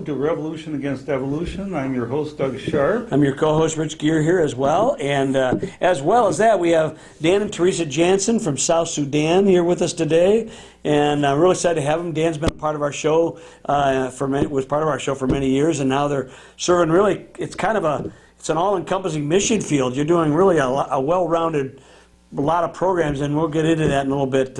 to Revolution Against Evolution. I'm your host, Doug Sharp. I'm your co-host, Rich Gear, here as well. And as well as that, we have Dan and Teresa Janzen from South Sudan here with us today. And I'm really excited to have them. Dan's been a part of our show, was part of our show for many years, and now they're serving really, it's an all-encompassing mission field. You're doing really a well-rounded, a lot of programs, and we'll get into that in a little bit.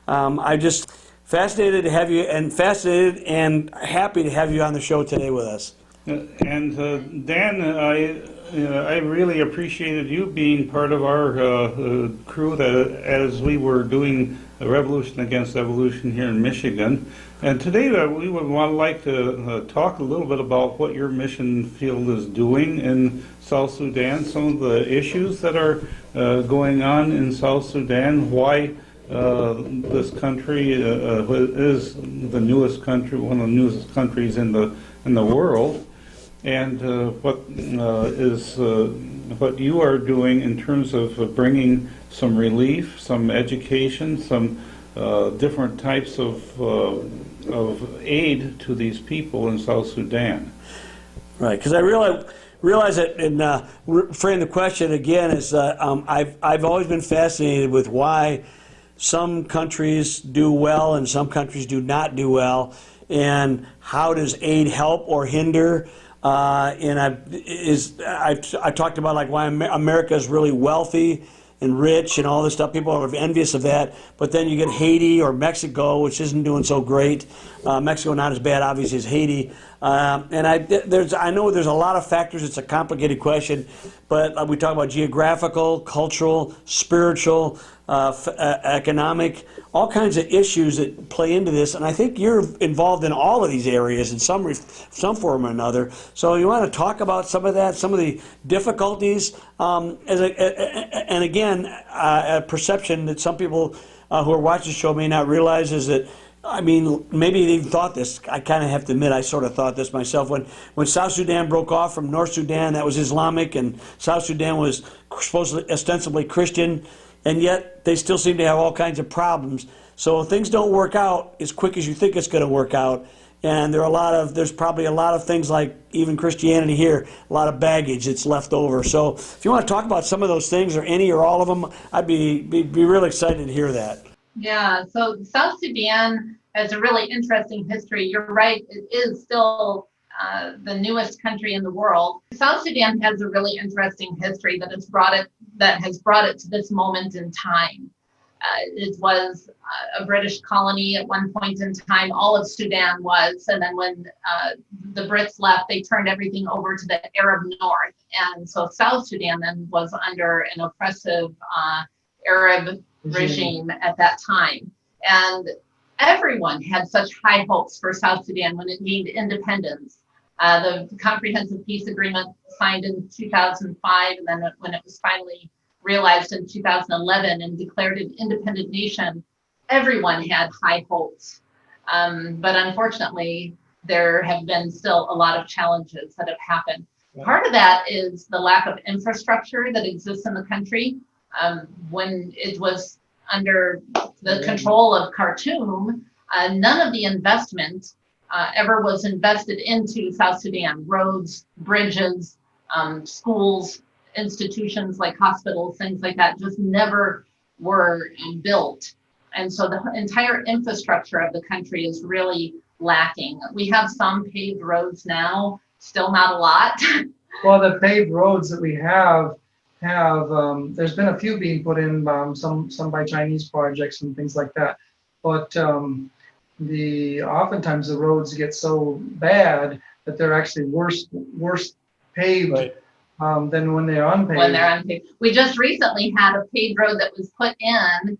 I just fascinated to have you, and fascinated and happy to have you on the show today with us. And Dan, I really appreciated you being part of our crew as we were doing a Revolution Against Evolution here in Michigan. And today we would like to talk a little bit about what your mission field is doing in South Sudan, some of the issues that are going on in South Sudan, why this country is the newest country, one of the newest countries in the world, and what you are doing in terms of bringing some relief, some education, some different types of aid to these people in South Sudan. Right, because I realize that, and frame the question again, is I've always been fascinated with why some countries do well and some countries do not do well, and how does aid help or hinder? And I talked about like why America is really wealthy and rich and all this stuff. People are envious of that, but then you get Haiti or Mexico, which isn't doing so great. Mexico not as bad, obviously, as Haiti. And I know there's a lot of factors. It's a complicated question, but we talk about geographical, cultural, spiritual, economic, all kinds of issues that play into this. And I think you're involved in all of these areas in some form or another. So you want to talk about some of that, some of the difficulties, and again, a perception that some people who are watching the show may not realize is that, I mean, maybe they even thought this. I kind of have to admit, I sort of thought this myself. When South Sudan broke off from North Sudan, that was Islamic, and South Sudan was supposedly ostensibly Christian, and yet they still seem to have all kinds of problems. So things don't work out as quick as you think it's going to work out. And there's probably a lot of things like even Christianity here, a lot of baggage that's left over. So if you want to talk about some of those things, or any or all of them, I'd be really excited to hear that. Yeah, so South Sudan has a really interesting history. You're right, it is still the newest country in the world. South Sudan has a really interesting history that has brought it to this moment in time. It was a British colony at one point in time. All of Sudan was, and then when the Brits left, they turned everything over to the Arab North, and so South Sudan then was under an oppressive Arab regime at that time. And everyone had such high hopes for South Sudan when it gained independence. The Comprehensive Peace Agreement signed in 2005, and then when it was finally realized in 2011 and declared an independent nation, everyone had high hopes. But unfortunately, there have been still a lot of challenges that have happened. Part of that is the lack of infrastructure that exists in the country. When it was under the control of Khartoum, none of the investment ever was invested into South Sudan. Roads, bridges, schools, institutions like hospitals, things like that, just never were built. And so the entire infrastructure of the country is really lacking. We have some paved roads now, still not a lot. Well, the paved roads that we have there's been a few being put in, some by Chinese projects and things like that. But oftentimes the roads get so bad that they're actually worse paved, right, than when they're unpaved. When they're unpaved. We just recently had a paved road that was put in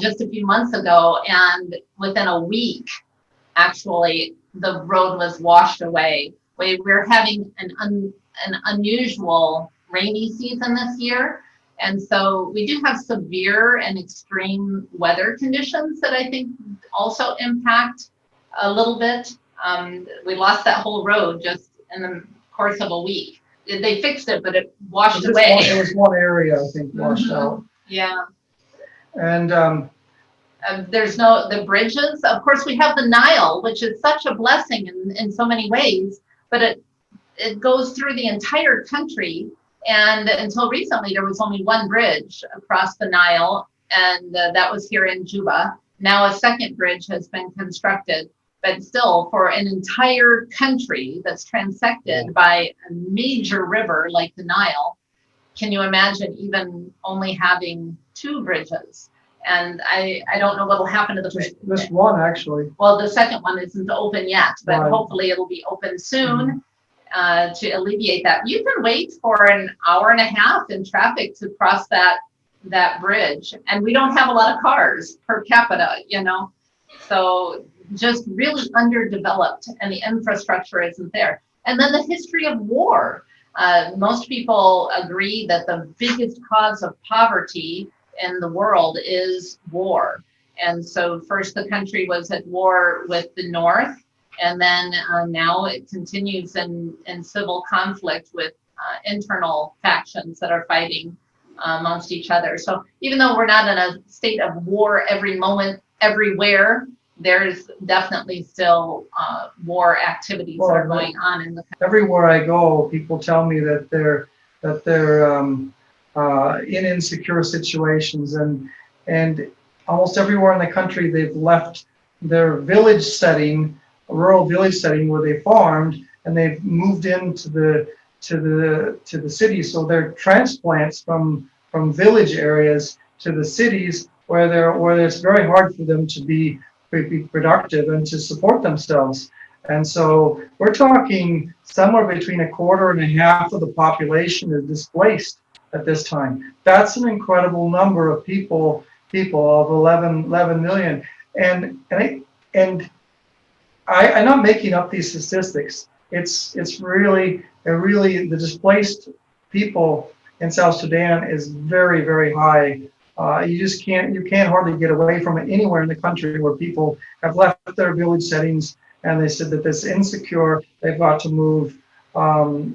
just a few months ago, and within a week, actually, the road was washed away. We're having an unusual rainy season this year, and so we do have severe and extreme weather conditions that I think also impact a little bit. We lost that whole road just in the course of a week. They fixed it, but it washed away. It was one area, I think, washed out. Yeah. And There's no, the bridges, of course, we have the Nile, which is such a blessing in so many ways, but it goes through the entire country. And until recently, there was only one bridge across the Nile, and that was here in Juba. Now a second bridge has been constructed, but still for an entire country that's transected by a major river like the Nile, can you imagine even only having two bridges? And I don't know what will happen to the bridge. Just one, actually. Well, the second one isn't open yet, but Right. hopefully it'll be open soon to alleviate that. You can wait for an hour and a half in traffic to cross that bridge, and we don't have a lot of cars per capita, so just really underdeveloped, and the infrastructure isn't there. And then the history of war. Most people agree that the biggest cause of poverty in the world is war. And so first the country was at war with the North, and then now it continues in civil conflict with internal factions that are fighting amongst each other. So even though we're not in a state of war every moment, everywhere, there's definitely still war activities that are going on in the country. Everywhere I go, people tell me that they're in insecure situations, and almost everywhere in the country they've left their village setting, a rural village setting where they farmed, and they've moved into the city. So they're transplants from village areas to the cities where it's very hard for them to be productive and to support themselves. And so we're talking somewhere between a quarter and a half of the population is displaced at this time. That's an incredible number of people of 11 million. And I'm not making up these statistics. It's really the displaced people in South Sudan is very, very high. You can't hardly get away from it anywhere in the country where people have left their village settings, and they said that this insecure, they've got to move close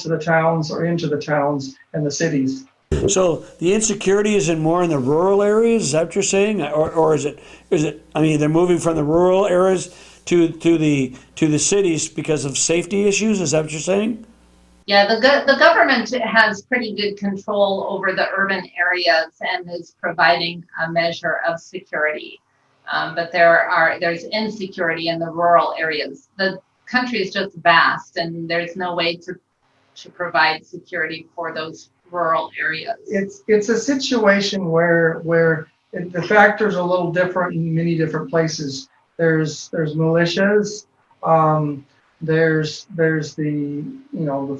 to the towns or into the towns and the cities. So the insecurity is more in the rural areas. Is that what you're saying, or is it? I mean, they're moving from the rural areas to the cities because of safety issues. Is that what you're saying? Yeah, the government has pretty good control over the urban areas and is providing a measure of security. But there's insecurity in the rural areas. The country is just vast, and there's no way to provide security for those rural areas. It's a situation where the factors are a little different in many different places. There's militias. There's the the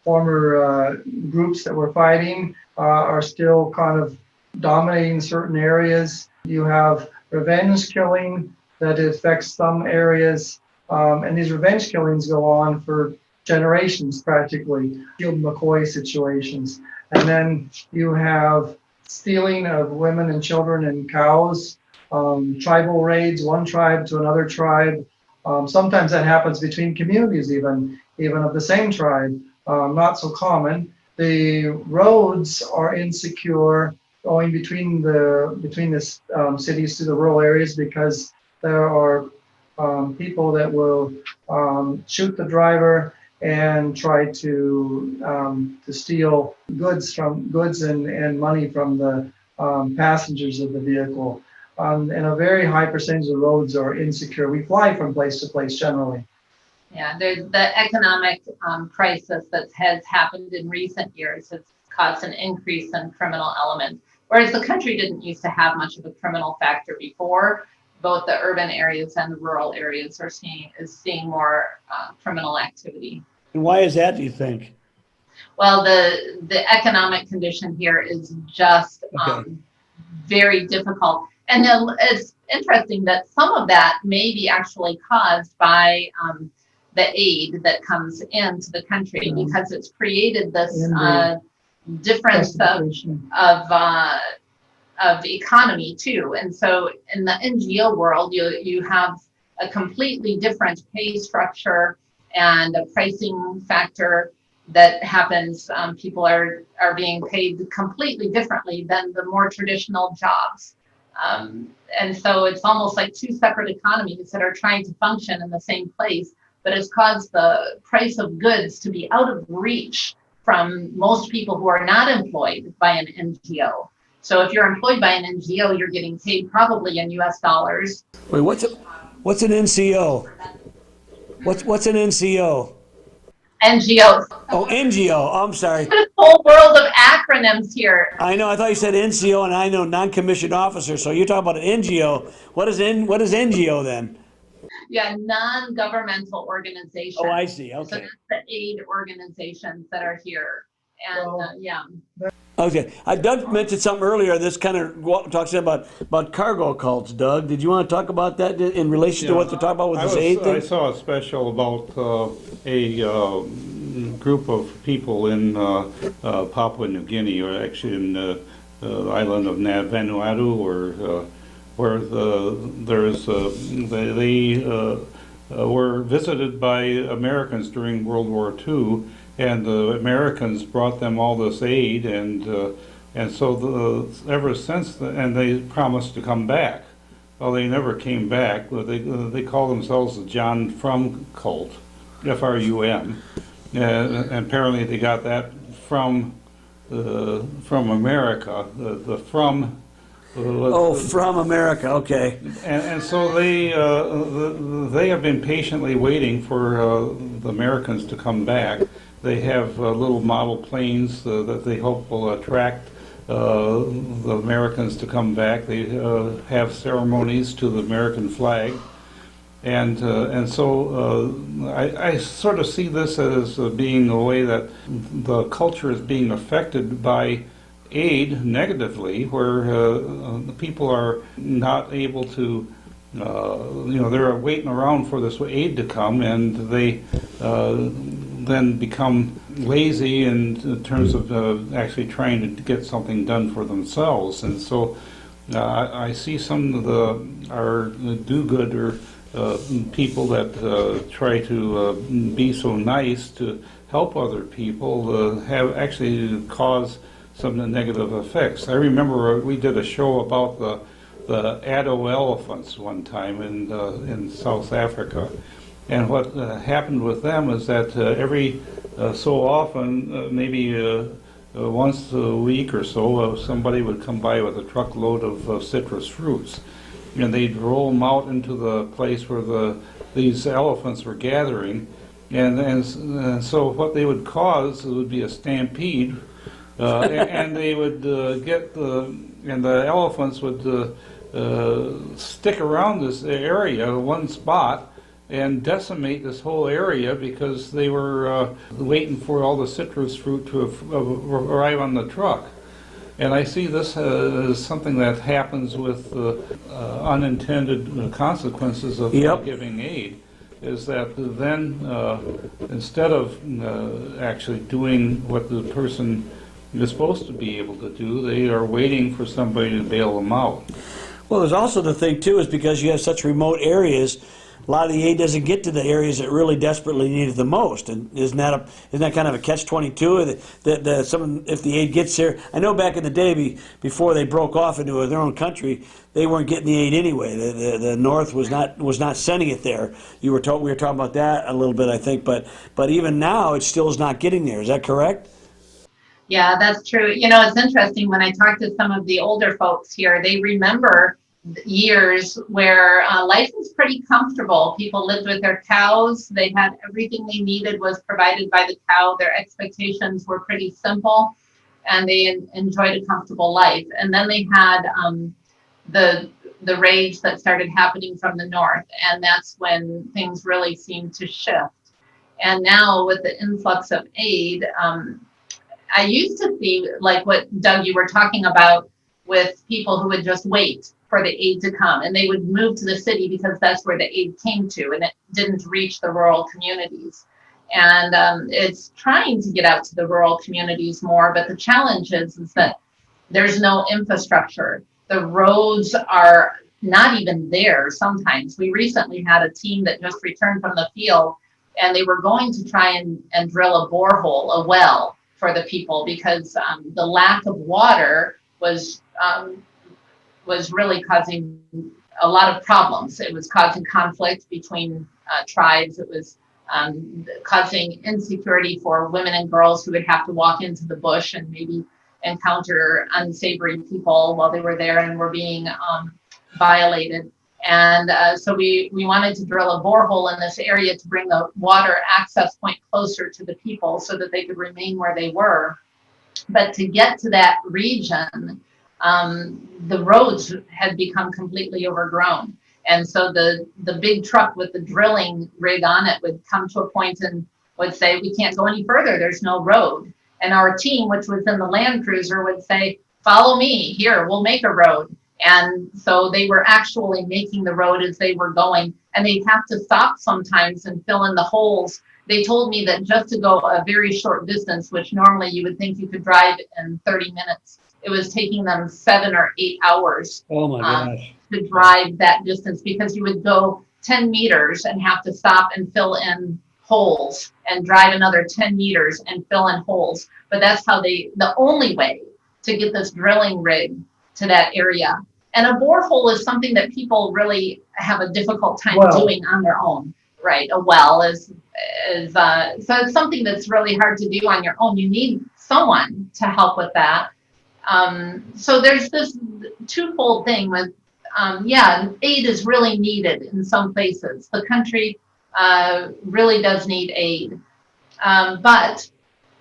former groups that were fighting are still kind of dominating certain areas. You have revenge killing that affects some areas, and these revenge killings go on for generations practically. Field McCoy situations, and then you have stealing of women and children and cows, tribal raids, one tribe to another tribe. Sometimes that happens between communities, even of the same tribe. Not so common. The roads are insecure going between the cities to the rural areas because there are people that will shoot the driver and try to steal goods and money from the passengers of the vehicle. And a very high percentage of roads are insecure. We fly from place to place generally. Yeah, there's the economic crisis that has happened in recent years has caused an increase in criminal elements. Whereas the country didn't used to have much of a criminal factor before, both the urban areas and the rural areas are seeing more criminal activity. And why is that, do you think? Well, the economic condition here is just very difficult. And it's interesting that some of that may be actually caused by the aid that comes into the country because it's created this difference of economy too. And so in the NGO world, you have a completely different pay structure and a pricing factor that happens. People are being paid completely differently than the more traditional jobs. And so it's almost like two separate economies that are trying to function in the same place, but it's caused the price of goods to be out of reach from most people who are not employed by an NGO. So if you're employed by an NGO, you're getting paid probably in US dollars. Wait, what's an NCO? What's an NCO? NGOs. Oh, NGO. Oh, I'm sorry. This whole world of acronyms here. I know. I thought you said NCO, and I know non-commissioned officer. So you're talking about an NGO. What is NGO then? Yeah, non-governmental organizations. Oh, I see. So Okay. that's the aid organizations that are here. And yeah. Okay. Doug mentioned something earlier. This kind of talks about cargo cults. Doug, did you want to talk about that in relation to what they're talking about with this aid thing? I saw a special about a group of people in Papua New Guinea, or actually in the island of Vanuatu, where they were visited by Americans during World War II, and the Americans brought them all this aid, and so ever since, and they promised to come back. Well, they never came back. They call themselves the John Frum cult, F-R-U-M. And apparently they got that from America. The Frum. From America. Okay. And so they have been patiently waiting for the Americans to come back. They have little model planes that they hope will attract the Americans to come back. They have ceremonies to the American flag, and so I sort of see this as being a way that the culture is being affected by aid negatively, where the people are not able to, they're waiting around for this aid to come, and they then become lazy in terms of actually trying to get something done for themselves. And so I see some of our do-gooder people that try to be so nice to help other people have actually caused some negative effects. I remember we did a show about the Addo elephants one time in South Africa. And what happened with them is that every so often, maybe once a week or so, somebody would come by with a truckload of citrus fruits. And they'd roll them out into the place where these elephants were gathering. And so what they would cause would be a stampede. And they would and the elephants would stick around this area, one spot, and decimate this whole area because they were waiting for all the citrus fruit to arrive on the truck. And I see this as something that happens with unintended consequences of giving aid, is that then instead of actually doing what the person is supposed to be able to do, they are waiting for somebody to bail them out. Well, there's also the thing, too, is because you have such remote areas, a lot of the aid doesn't get to the areas that really desperately need it the most. And isn't that kind of a catch-22? If the aid gets there, I know back in the day, before they broke off into their own country, they weren't getting the aid anyway. The North was not sending it there. We were talking about that a little bit, I think, but even now, it still is not getting there. Is that correct? Yeah, that's true. It's interesting when I talk to some of the older folks here, they remember years where life was pretty comfortable. People lived with their cows. They had everything they needed was provided by the cow. Their expectations were pretty simple, and they enjoyed a comfortable life. And then they had the rage that started happening from the north, and that's when things really seemed to shift. And now with the influx of aid, I used to see, like what Doug, you were talking about, with people who would just wait for the aid to come, and they would move to the city because that's where the aid came to, and it didn't reach the rural communities. And it's trying to get out to the rural communities more, but the challenge is that there's no infrastructure. The roads are not even there sometimes. We recently had a team that just returned from the field, and they were going to try and drill a borehole, a well, for the people, because the lack of water was was really causing a lot of problems. It was causing conflict between tribes. It was causing insecurity for women and girls who would have to walk into the bush and maybe encounter unsavory people while they were there and were being violated. And so we wanted to drill a borehole in this area to bring the water access point closer to the people so that they could remain where they were. But to get to that region, the roads had become completely overgrown. And so the big truck with the drilling rig on it would come to a point and would say, we can't go any further, there's no road. And our team, which was in the Land Cruiser, would say, follow me, here, we'll make a road. And so they were actually making the road as they were going, and they'd have to stop sometimes and fill in the holes. They told me that just to go a very short distance, which normally you would think you could drive in 30 minutes, it was taking them 7 or 8 hours Oh my gosh. to drive that distance, because you would go 10 meters and have to stop and fill in holes and drive another 10 meters and fill in holes. But that's how the only way to get this drilling rig to that area. And a borehole is something that people really have a difficult time doing on their own, right? A well is so it's something that's really hard to do on your own. You need someone to help with that. So there's this twofold thing with, aid is really needed in some places. The country really does need aid. But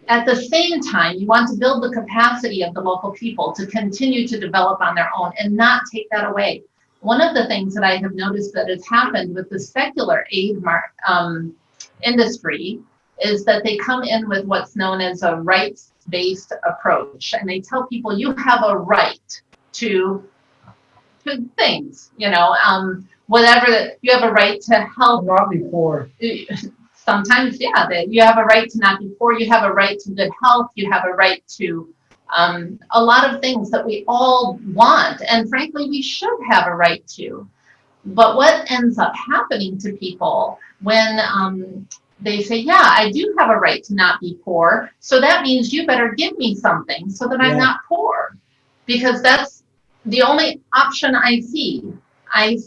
at the same time, you want to build the capacity of the local people to continue to develop on their own and not take that away. One of the things that I have noticed that has happened with the secular aid industry is that they come in with what's known as a rights-based approach. And they tell people you have a right to things, whatever, you have a right to help. Not be poor. Sometimes, you have a right to not be poor, you have a right to good health, you have a right to a lot of things that we all want, and frankly, we should have a right to. But what ends up happening to people when they say, I do have a right to not be poor, so that means you better give me something so that I'm not poor, because that's the only option I see. I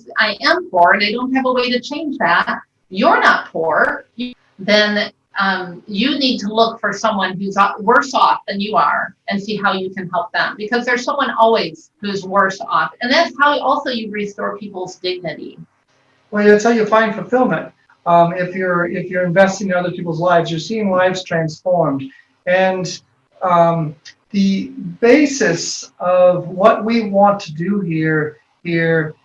am poor and I don't have a way to change that. You're not poor, then you need to look for someone who's worse off than you are and see how you can help them, because there's someone always who's worse off. And that's how also you restore people's dignity. Well, that's how you find fulfillment. If you're investing in other people's lives, you're seeing lives transformed. And the basis of what we want to do here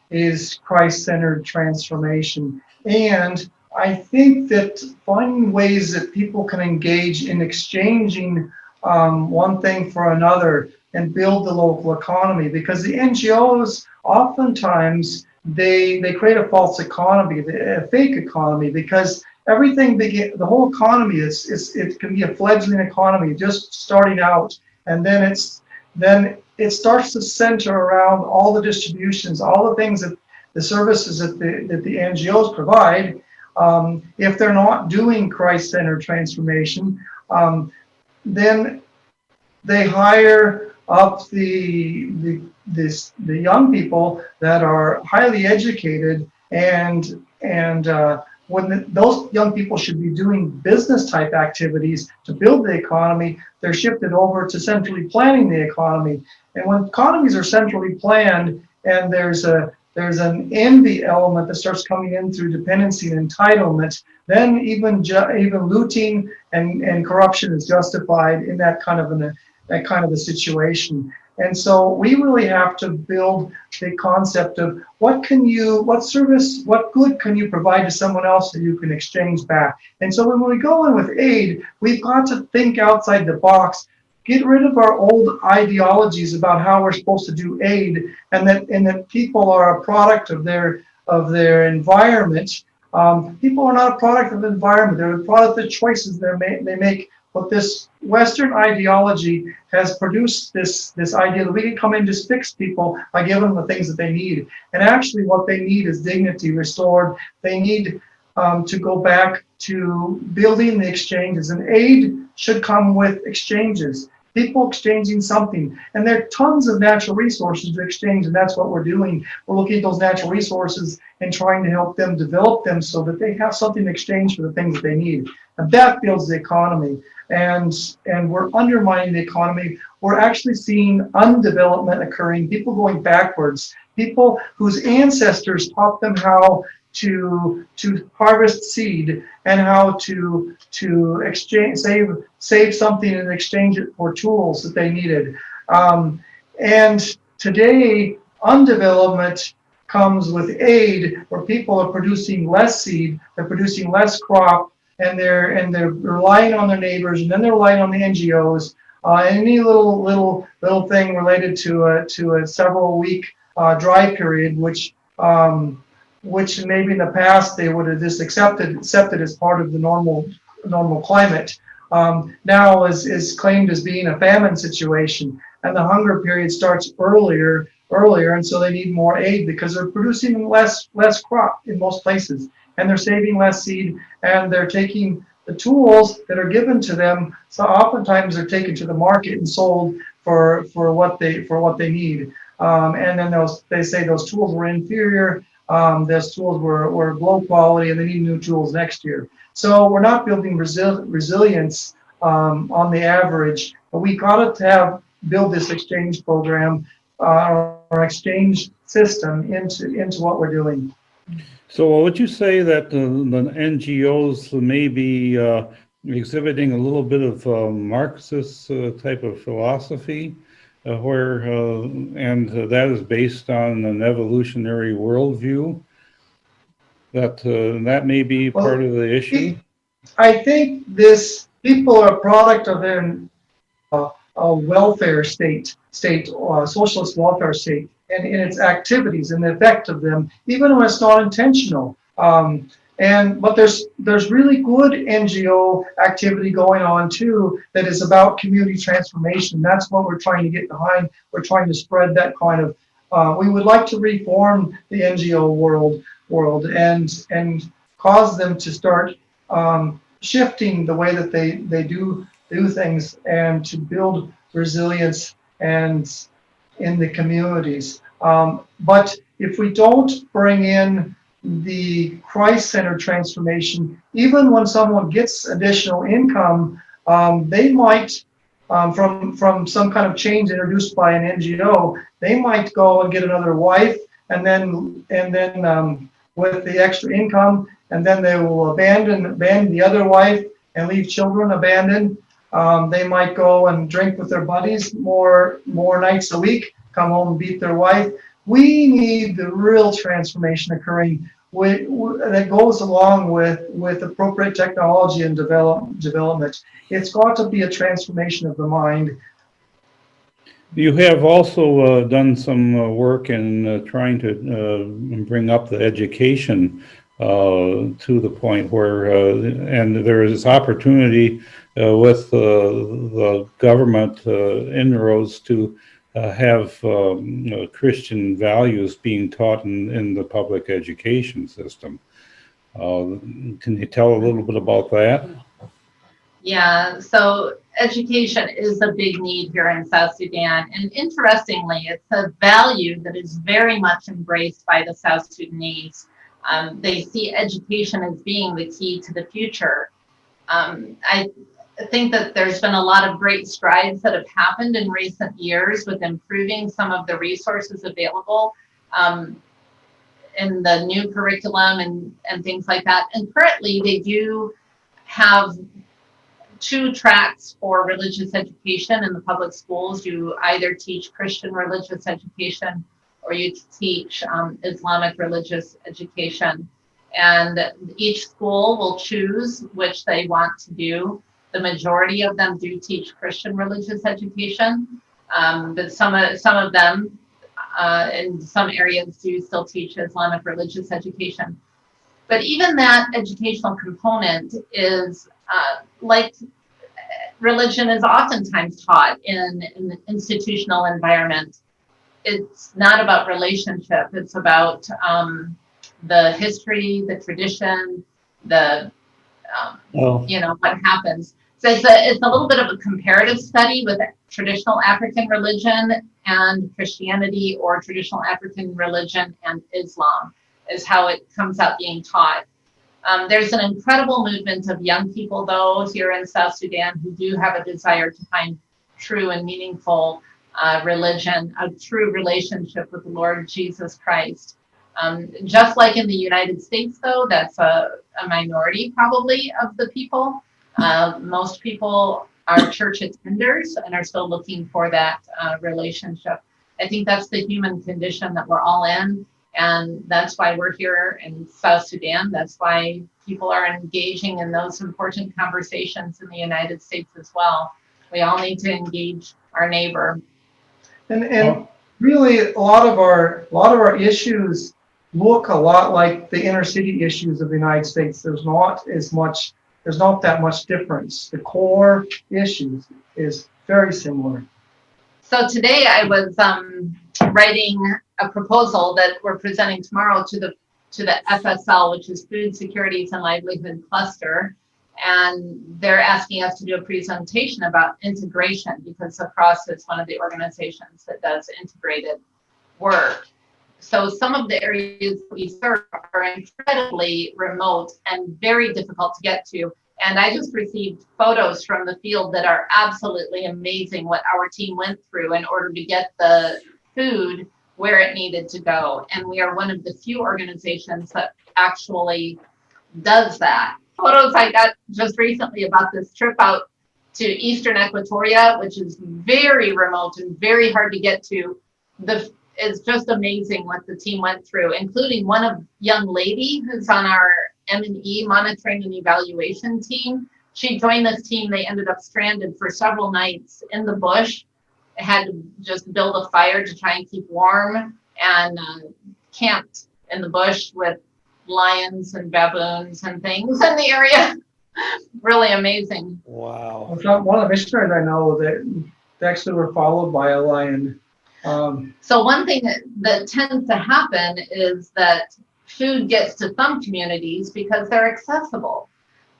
is Christ-centered transformation. And I think that finding ways that people can engage in exchanging one thing for another and build the local economy, because the NGOs oftentimes they create a false economy, a fake economy, because everything the whole economy it can be a fledgling economy just starting out, and then it starts to center around all the distributions, all the things that the services that the NGOs provide. If they're not doing Christ-centered transformation, then they hire up the young people that are highly educated, and when those young people should be doing business type activities to build the economy, they're shifted over to centrally planning the economy. And when economies are centrally planned, and there's an envy element that starts coming in through dependency and entitlement, then even looting and corruption is justified in that kind of a situation. And so we really have to build the concept of what service, what good can you provide to someone else that you can exchange back. And so when we go in with aid, we've got to think outside the box, get rid of our old ideologies about how we're supposed to do aid, and that people are a product of their environment. People are not a product of the environment; they're a product of the choices they make. But this Western ideology has produced this idea that we can come in and just fix people by giving them the things that they need. And actually, what they need is dignity restored. They need to go back to building the exchanges, and aid should come with exchanges. people exchanging something. And there are tons of natural resources to exchange, and that's what we're doing. We're looking at those natural resources and trying to help them develop them so that they have something in exchange for the things that they need. And that builds the economy. And we're undermining the economy. We're actually seeing undevelopment occurring, people going backwards, people whose ancestors taught them how to harvest seed and how to exchange save something and exchange it for tools that they needed. And today, undevelopment comes with aid, where people are producing less seed, they're producing less crop, and they're relying on their neighbors, and then they're relying on the NGOs. Any little thing related to a several week dry period, which maybe in the past they would have just accepted as part of the normal climate, now is claimed as being a famine situation, and the hunger period starts earlier, and so they need more aid because they're producing less crop in most places, and they're saving less seed, and they're taking the tools that are given to them. So oftentimes they're taken to the market and sold for what they need, and then they say those tools were inferior. Those tools were low quality, and they need new tools next year. So we're not building resilience on the average, but we got to build this exchange program or exchange system into what we're doing. So would you say that the NGOs may be exhibiting a little bit of Marxist type of philosophy, and that is based on an evolutionary worldview? That may be part of the issue? I think people are a product of a welfare state, socialist welfare state, and in its activities and the effect of them, even when it's not intentional. But there's really good NGO activity going on too that is about community transformation. That's what we're trying to get behind. We're trying to spread that kind of. We would like to reform the NGO world and cause them to start shifting the way that they do things, and to build resilience and in the communities. But if we don't bring in the Christ-centered transformation, even when someone gets additional income, they might, from some kind of change introduced by an NGO, they might go and get another wife, and then with the extra income, and then they will abandon the other wife and leave children abandoned. They might go and drink with their buddies more nights a week, come home and beat their wife. We need the real transformation occurring that goes along with appropriate technology and development. It's got to be a transformation of the mind. You have also done some work in trying to bring up the education to the point where, and there is opportunity with the government inroads to have Christian values being taught in the public education system. Can you tell a little bit about that? Yeah, so education is a big need here in South Sudan. And interestingly, it's a value that is very much embraced by the South Sudanese. They see education as being the key to the future. I think that there's been a lot of great strides that have happened in recent years with improving some of the resources available in the new curriculum and things like that. And currently they do have 2 tracks for religious education in the public schools. You either teach Christian religious education or you teach Islamic religious education. And each school will choose which they want to do. The majority of them do teach Christian religious education, but some of them in some areas do still teach Islamic religious education. But even that educational component is like religion is oftentimes taught in an institutional environment. It's not about relationship. It's about the history, the tradition, what happens. So it's a little bit of a comparative study with traditional African religion and Christianity, or traditional African religion and Islam, is how it comes out being taught. There's an incredible movement of young people, though, here in South Sudan who do have a desire to find true and meaningful religion, a true relationship with the Lord Jesus Christ. Just like in the United States, though, that's a minority probably of the people. Most people are church attenders and are still looking for that relationship. I think that's the human condition that we're all in, and that's why we're here in South Sudan. That's why people are engaging in those important conversations in the United States as well. We all need to engage our neighbor. And really, a lot of our issues look a lot like the inner city issues of the United States. There's not that much difference. The core issues is very similar. So today I was writing a proposal that we're presenting tomorrow to the FSL, which is Food Securities and Livelihood Cluster. And they're asking us to do a presentation about integration, because the Cross is one of the organizations that does integrated work. So some of the areas we serve are incredibly remote and very difficult to get to. And I just received photos from the field that are absolutely amazing, what our team went through in order to get the food where it needed to go. And we are one of the few organizations that actually does that. Photos I got just recently about this trip out to Eastern Equatoria, which is very remote and very hard to get to. It's just amazing what the team went through, including one young lady who's on our M&E, monitoring and evaluation team. She joined this team. They ended up stranded for several nights in the bush. They had to just build a fire to try and keep warm, and camped in the bush with lions and baboons and things in the area. Really amazing. Wow. One of the missionaries I know that actually were followed by a lion. So one thing that tends to happen is that food gets to some communities because they're accessible.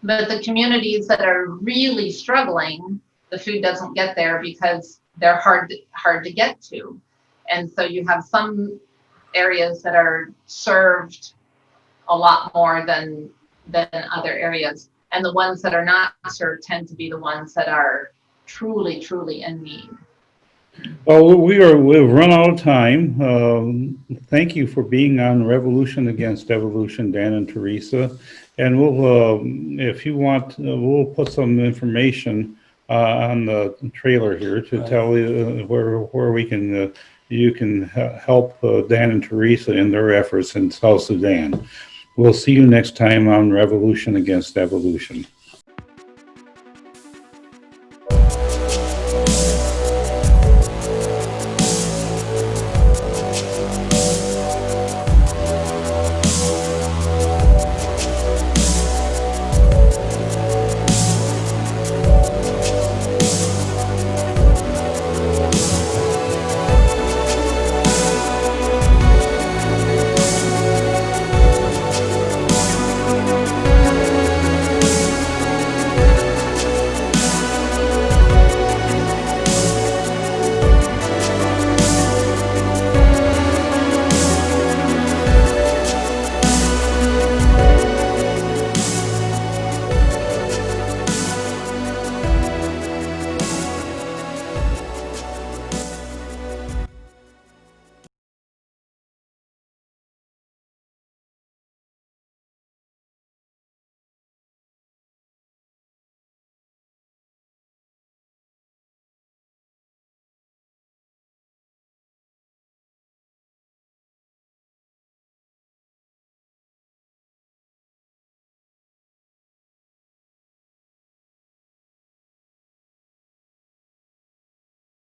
But the communities that are really struggling, the food doesn't get there because they're hard to get to. And so you have some areas that are served a lot more than other areas. And the ones that are not served tend to be the ones that are truly, truly in need. Well, we've run out of time. Thank you for being on Revolution Against Evolution, Dan and Teresa. And we'll, if you want, we'll put some information on the trailer here to tell you where we can, you can help Dan and Teresa in their efforts in South Sudan. We'll see you next time on Revolution Against Evolution.